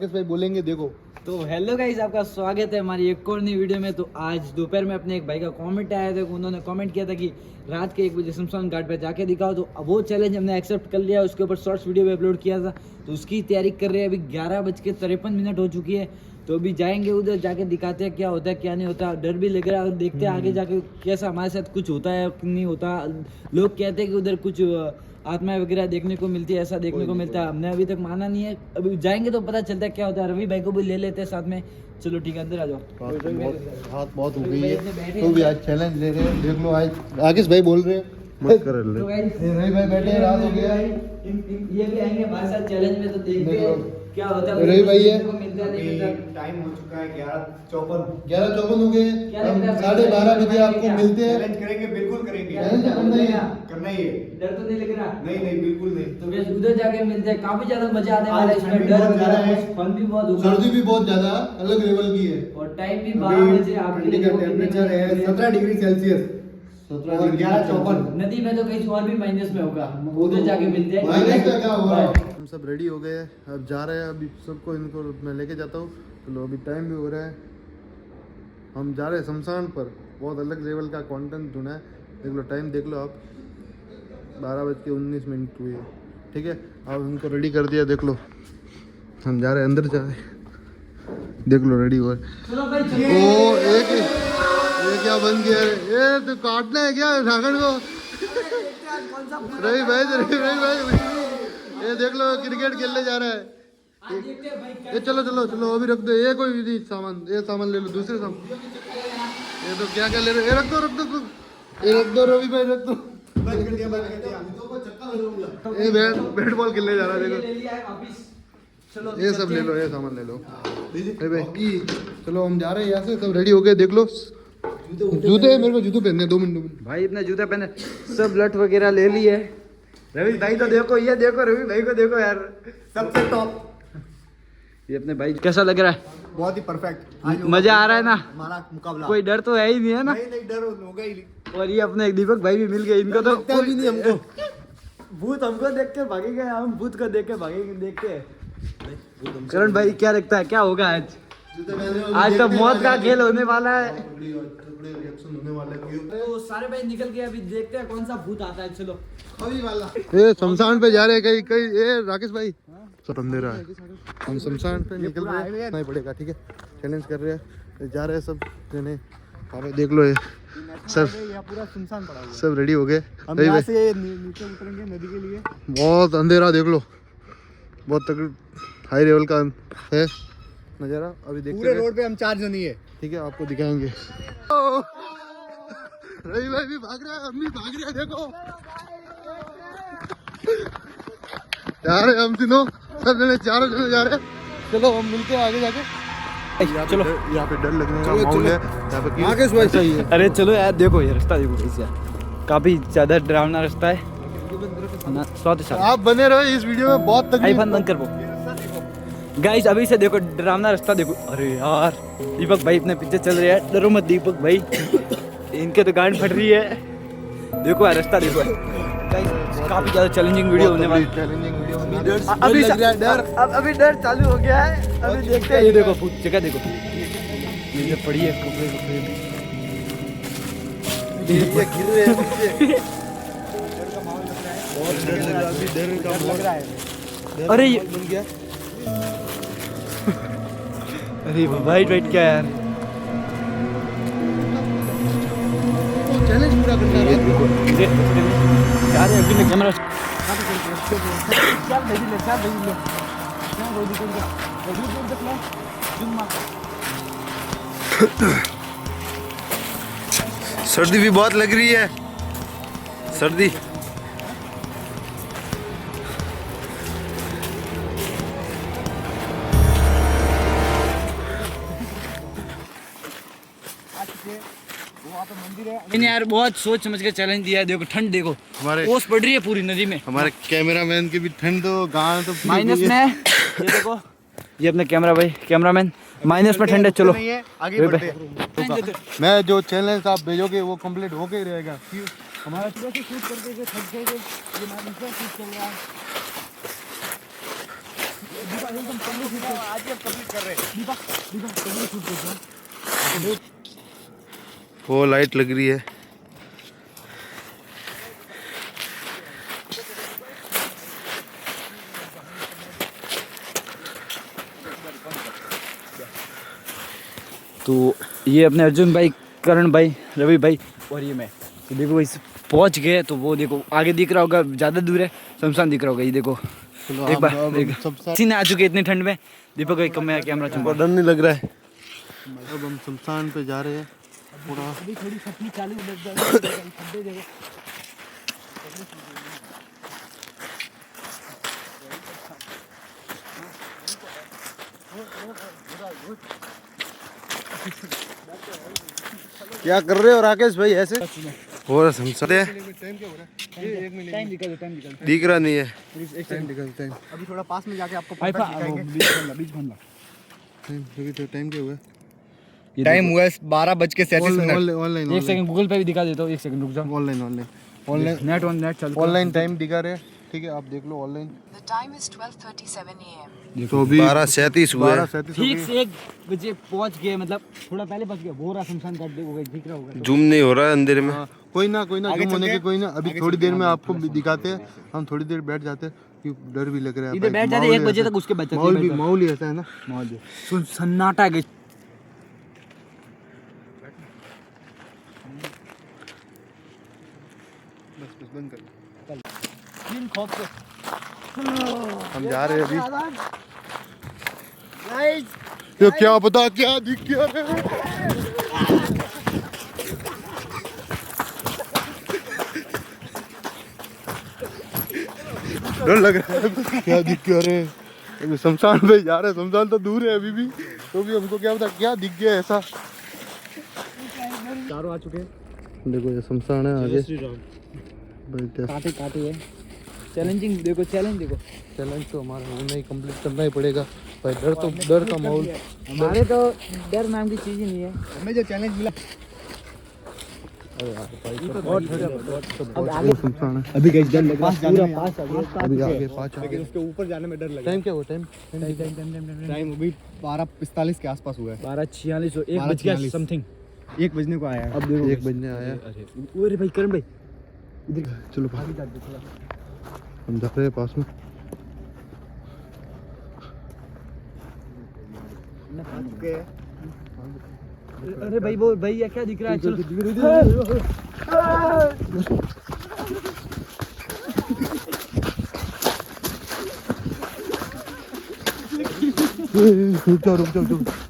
राकेश भाई बोलेंगे, देखो। तो हेलो गाइस, आपका स्वागत है हमारी एक और नई वीडियो में। तो आज दोपहर में अपने एक भाई का कमेंट आया था, उन्होंने कमेंट किया था कि रात के 1 बजे शमशान घाट पे जाके दिखाओ। तो वो चैलेंज हमने एक्सेप्ट कर लिया, उसके ऊपर शॉर्ट्स वीडियो भी अपलोड किया था। तो उसकी तैयारी कर रहे हैं। अभी 11:53 हो चुकी है। तो अभी जाएंगे उधर, जाके दिखाते हैं क्या होता है क्या नहीं होता। डर भी लग रहा है और देखते हैं आगे जाके कैसा हमारे साथ कुछ होता है कि नहीं होता। लोग कहते हैं कि उधर कुछ आत्मा वगैरह देखने को मिलती है, ऐसा देखने को मिलता है। हमने अभी तक माना नहीं है, अभी जाएंगे तो पता चलता है क्या होता है। रवि भाई को भी ले लेते हैं साथ में। चलो ठीक है, अंदर आ जाओ। रात बहुत हो गई है, तो भी आज चैलेंज ले रहे हैं। देख लो, आज राकेश भाई बोल रहे हैं मत कर ले। रवि भाई बैठे हैं, रात हो गया है। ये भी आएंगे हमारे साथ चैलेंज में, तो देखते हैं क्या होता है। रवि भाई है, टाइम हो चुका है 11:54 हो गए। हम 12:30 बजे आपको मिलते हैं। चैलेंज करेंगे, बिल्कुल करेंगे। चैलेंज करना ही है। करना ही है। डर तो नहीं लग रहा? नहीं नहीं, बिल्कुल नहीं। तो गाइस उधर जाके मिलते हैं। काफी ज्यादा मजा आने वाला है इसमें। ठंड भी डर बहुत ज्यादा है, फन भी बहुत होगा, सर्दी भी बहुत ज्यादा अलग लेवल की है। और टाइम भी 12 बजे आपके लिए। टेम्परेचर है 17 डिग्री सेल्सियस 17 और 11:54। नदी में तो कहीं और भी माइनस में होगा। उधर जाके मिलते हैं। माइनस का क्या हो रहा है? बाय। हम सब रेडी हो गए हैं, अब जा रहे हैं। अभी सबको इनको मैं लेके जाता हूँ। चलो, अभी टाइम भी हो रहा है, हम जा रहे हैं शमशान पर। बहुत अलग लेवल का कंटेंट ढूंढा है। देख लो, टाइम देख लो आप, 12:19 हुई है। ठीक है, अब उनको रेडी कर दिया। देख लो, हम जा रहे हैं, अंदर जा रहे हैं। देख लो, रेडी हो गए। चलो भाई, ओ ये क्या बन गया है? ये तो काटना है क्या ढाकन को? रवि भाई ये देख लो, क्रिकेट खेलने जा रहा है। ये चलो चलो चलो, अभी रख दो। ये कोई नहीं सामान, ये सामान ले लो, दूसरे सामान। ये तो क्या क्या ले रहे हो? ये रख दो, ये रख दो रवि भाई, रख दो। बंद कर दिया। ये बैट बॉल खेलने जा रहा है। देखो, ले लिया है वापिस। चलो ये सब ले लो, ये सामान ले लो। भाई चलो, हम जा रहे हैं यहाँ से। सब रेडी हो गए, देख लो। जूते मेरे को जूते पहनने 2 मिनट। भाई इतने जूते पहने, सब लट वगैरह ले लिए। रवि भाई तो देखो, ये देखो रवि भाई को देखो यार, सबसे टॉप। ये अपने भाई कैसा लग रहा है? बहुत ही परफेक्ट। मजा आ रहा है ना? हमारा मुकाबला कोई डर तो है ही नहीं, है ना? नहीं नहीं, डर होगा ही नहीं। और ये अपने दीपक भाई भी मिल गए। इनको तो लगता भी नहीं हमको। भूत हमको देख के भागेंगे, हम भूत को देख के भागेंगे। देख के करण भाई क्या लगता है क्या होगा आज? आज तो मौत का खेल होने वाला है। तो सारे भाई निकल गए, अभी देखते हैं कौन सा भूत आता है। चलो ये शमशान पे जा रहे हैं। कहीं कहीं ये राकेश भाई सब अंधेरा है। हम शमशान पे निकल रहे हैं, नहीं पड़ेगा। ठीक है, चैलेंज कर रहे हैं, जा रहे हैं सब जने। हाँ भाई, देख लो, ये सब पूरा सुनसान पड़ा हुआ है। सब रेडी हो गए। हम यहाँ से नीचे उतरेंगे नदी के लिए। बहुत अंधेरा, देख लो, बहुत तगड़ हाई लेवल का है नज़ारा। अभी देखते पूरे हैं। रोड पे हम 4 जन ही है। ठीक है, आपको दिखाएंगे। रवि भाई भी भाग रहा है, हम भी भाग रहे हैं। देखो, जा रहे हैं हम तीनों, सब जने, चारों जने जा रहे हैं। चलो, हम मिलते हैं आगे जाके। चलो, यहाँ पे डर लगने का माहौल है। यहाँ पे राकेश भाई सही है। अरे चलो यार, देखो ये रास्ता देखो कैसे, काफी ज्यादा डरावना रास्ता है ना। आप बने रहो इस वीडियो में, बहुत तकलीफ। आईफोन बंद कर वो गाइस, अभी से देखो डरावना रास्ता देखो। अरे यार, दीपक भाई अपने पीछे चल रहे हैं। डरो मत दीपक भाई, इनके तो गांड फट रही है। देखो यार, रास्ता देखो गाइस, काफी ज्यादा चैलेंजिंग वीडियो होने वाली है। चैलेंजिंग वीडियो अभी डर चालू हो गया है। अभी देखते हैं। ये देखो भूत जगह देखो, ये जो पड़ी है कपड़े कपड़े में। ये गिर रहे हैं नीचे। बहुत डर लग रहा है, अभी डर का लग रहा है। अरे ये बन गया। अरे वाइट वाइट क्या यार, चैलेंज पूरा करना है। यार अभी मैं कैमरा सर्दी भी बहुत लग रही है, सर्दी। इन्हें यार बहुत सोच समझ के चैलेंज दिया है। देखो ठंड देखो, हमारे ओस पड़ रही है पूरी नदी में। हमारे कैमरामैन की भी ठंड, तो गांव तो माइनस में है। ये देखो, ये अपने कैमरामैन माइनस में ठंड है। चलो आगे बढ़ते हैं। मैं जो चैलेंज आप भेजोगे वो कंप्लीट होके ही रहेगा। हमारा सुबह से शूट करके थक गए, ये माइनस में शूट चल रहा है। एकदम पहले शूट कर, आज ही अब कंप्लीट कर रहे हैं। दीपक पहले शूट कर दो। वो लाइट लग रही है। तो ये अपने अर्जुन भाई, करण भाई, रवि भाई और ये मैं, तो देखो भाई पहुंच गए। तो वो देखो आगे दिख रहा होगा, ज़्यादा दूर है, शमशान दिख रहा होगा। ये देखो एक बार सीने आ चुके हैं इतनी ठंड में। दीपक भाई कम में कैमरा चुप, डर नहीं लग रहा है। अब हम शमशान पे जा रहे हैं। पूरा अभी थोड़ी सपनी चालू लग जाएगी। क्या कर रहे हो राकेश भाई ऐसे? और शमशान है, टाइम निकल दिख रहा नहीं है। अभी थोड़ा पास में जाके आपको टाइम क्या हुआ? टाइम हुआ 12:37। ऑनलाइन एक सेकंड गूगल पे भी दिखा देता हूँ, एक सेकंड रुक जाओ। ऑनलाइन नेट चालू। ऑनलाइन टाइम दिखा रहे हैं, ठीक है आप देख लो online. The time is 12:37 a.m. तो अभी 12:37 हुआ है। ठीक से 1 बजे पहुंच गए, मतलब थोड़ा पहले पहुंच गए। बोरा शमशान घाट देखो, दिख रहा होगा। जूम नहीं हो रहा है अंधेरे में। कोई ना जूम होने की कोई ना। अभी थोड़ी देर में आपको भी दिखाते हैं। हम थोड़ी देर बैठ जाते हैं क्योंकि डर भी लग रहा है। इधर बैठ जाते 1 बजे तक, उसके बाद माहौल ही ऐसा है ना। सन्नाटा के बस बंद कर। दिन खौफ से हम जा रहे हैं अभी। तो क्या पता क्या दिख गया है। डर लग रहा है। क्या दिख गया रे? अभी शमशान पे जा रहे हैं। शमशान तो दूर है अभी भी, तो भी हमको क्या पता क्या दिख गया ऐसा। चारों आ चुके हैं। देखो ये शमशान है आगे। काटे है। चैलेंजिंग देखो, चैलेंज तो हमारा होना ही कंप्लीट करना ही पड़ेगा भाई। डर का माहौल। हमारे तो डर नाम की चीज ही नहीं है। हमें जो चैलेंज मिला अब आगे शमशान है। अभी कैसे डर लग रहा है, पूरा पास आ गया। अभी आगे 5 लेकिन उसके ऊपर जाने में डर लगा। टाइम क्या हुआ? टाइम टाइम अभी 12:45 के आसपास हुआ है। 12:46 1 बज गया 12:46 समथिंग। 1 बजने को आया है। अब देखो 1 बजने आया। अरे भाई करण भाई इधर चलो आगे जा दो थोड़ा। हम जा रहे हैं पास में। अरे भाई वो भैया क्या दिख रहा है? चलो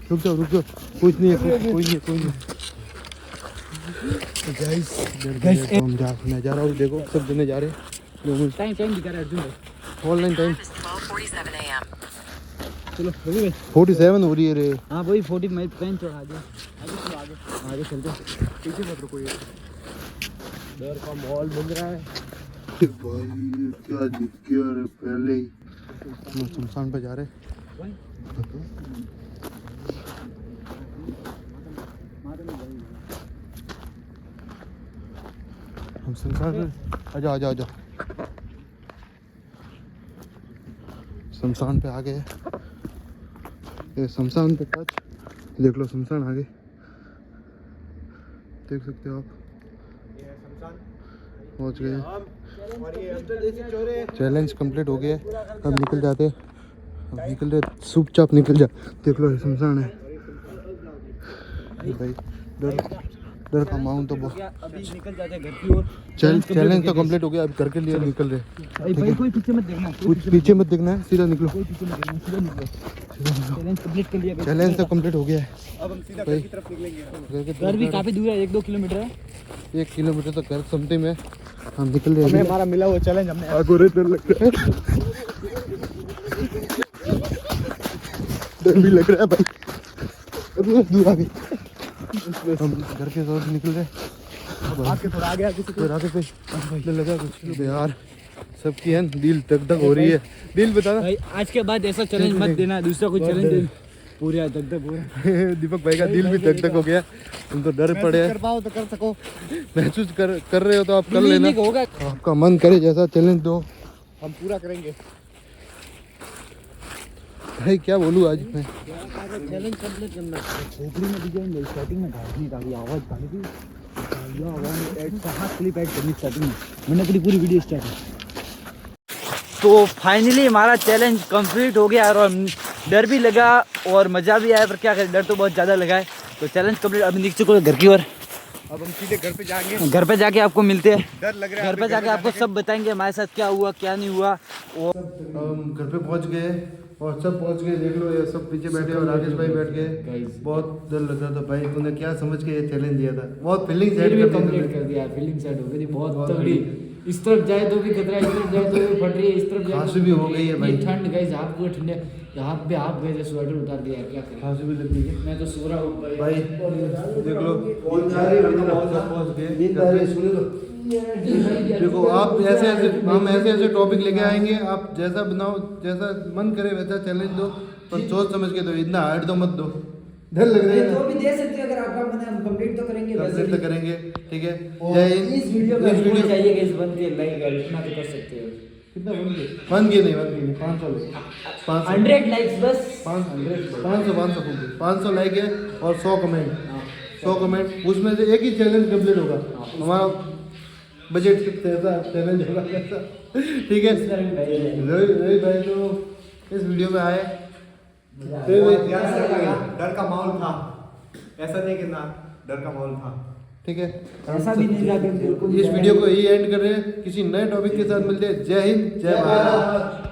रुक जाओ। कुछ नहीं है। गाइस मैं जा रहा हूँ। देखो सब जने जा रहे हैं। टाइम दिखा रहा है अर्जुन भाई। Online time Time is 12:47 a.m. चलो रवि भाई। 47 हो रही है रे। हाँ वही 40 मैं पेन चढ़ा दिया। आगे चलते पीछे मत रुको। ये डर का माहौल बन रहा है। भाई क्या दिख गया रे पहले ही। हम शमशान पे जा रहे हैं। हम शमशान पे आजा। शमशान पे आ गए। ये शमशान पे टच देख लो। शमशान आगे देख सकते हो आप। पहुंच गए। चैलेंज कंप्लीट हो गया। अब निकल जाते। अब निकल रहे, चुपचाप निकल जा। देख लो ये शमशान है भाई। डर का माहौल तो बहुत। अभी निकल जाते हैं घर की ओर। चैलेंज तो कंप्लीट हो गया। अब घर के लिए निकल रहे। भाई कोई पीछे मत देखना, कुछ पीछे मत देखना है, सीधा निकलो। कोई पीछे मत देखना, सीधा निकलो। चैलेंज कंप्लीट कर लिया। चैलेंज तो कंप्लीट हो गया है। अब हम सीधा घर की तरफ निकलेंगे। घर भी काफी दूर है, 1-2 किलोमीटर है। 1 किलोमीटर तक घर समथिंग में हम निकल रहे हमें हैं। हमारा मिला हुआ चैलेंज हमने डर लग रहा है। डर भी लग रहा है भाई। दूर आगे हम घर के तरफ निकल रहे हैं। आगे थोड़ा आगे आगे पे लगा कुछ यार। सबकी है दिल धक हो रही है। दिल बता भाई आज के बाद ऐसा चैलेंज मत देना, दूसरा कोई चैलेंज दे। पूरा धक हो रहा है। दीपक भाई का दिल भी धक हो गया। तुम तो डर पड़े कर पाओ तो कर सको। महसूस कर रहे हो तो आप कर लेना। नहीं होगा। आपका मन करे जैसा चैलेंज दो, हम पूरा करेंगे। भाई क्या बोलूँ आज मैं। चैलेंज कंप्लीट करना खोपड़ी में डिजाइन स्टार्टिंग में ढालनी काफी आवाज काफी थी या आवाज ऐड हाथ क्लिप ऐड करनी स्टार्टिंग में मैंने अपनी पूरी वीडियो स्टार्ट की। तो फाइनली हमारा चैलेंज कंप्लीट हो गया और डर भी लगा और मज़ा भी आया, पर क्या करें, डर तो बहुत ज़्यादा लगा है। तो चैलेंज कंप्लीट, अभी नीचे को घर की ओर, अब हम सीधे घर पे जाएंगे। घर पे जाके आपको मिलते हैं, डर लग रहा है घर पे जाके आपको सब बताएंगे हमारे साथ क्या हुआ क्या नहीं हुआ। और हम घर पे पहुंच गए और सब पहुंच गए, देख लो ये सब पीछे बैठे और राकेश भाई बैठ गए। बहुत डर लग रहा था भाई, तूने क्या समझ के ये चैलेंज दिया था, बहुत फीलिंग सेट कर दिया, फीलिंग सेट हो गई थी बहुत तगड़ी। इस तरफ जाए तो भी खतरा, इस तरफ जाए तो भी फट रही है, इस तरफ जाए खांसी भी हो गई है भाई। ठंड गई, हाथ को ठंडे, हाथ पे हाथ गए, स्वेटर उतार दिया, क्या करें, खांसी भी लग गई है मैं तो सो रहा हूँ भाई। देख लो पहुंच गए। देखो आप ऐसे ऐसे, हम ऐसे ऐसे टॉपिक लेके आएंगे, आप जैसा बनाओ, जैसा मन करे वैसा चैलेंज दो, पर सोच समझ के दो, इतना हार्ड तो मत दो। डर लग रहा है जो भी दे सकते हो, अगर आपका मन है हम कंप्लीट तो करेंगे, कंप्लीट तो करेंगे, ठीक है। जय हिंद। इस वीडियो पे चाहिए कि इस बंद के लाइक इतना तो कर सकते हो। कितना बन गए नहीं 500 100 लाइक्स बस, 500 लाइक है और 100 कमेंट, 100 कमेंट, उसमें से एक ही चैलेंज कंप्लीट होगा। हमारा बजट ऐसा चैलेंज होगा कैसा, ठीक है। रवि भाई तो इस वीडियो में आए, डर का माहौल था, ऐसा नहीं कि ना डर का माहौल था, ठीक है। ऐसा भी नहीं था कि बिल्कुल। इस वीडियो को यही एंड कर रहे हैं, किसी नए टॉपिक के साथ मिलते हैं। जय हिंद, जय भारत।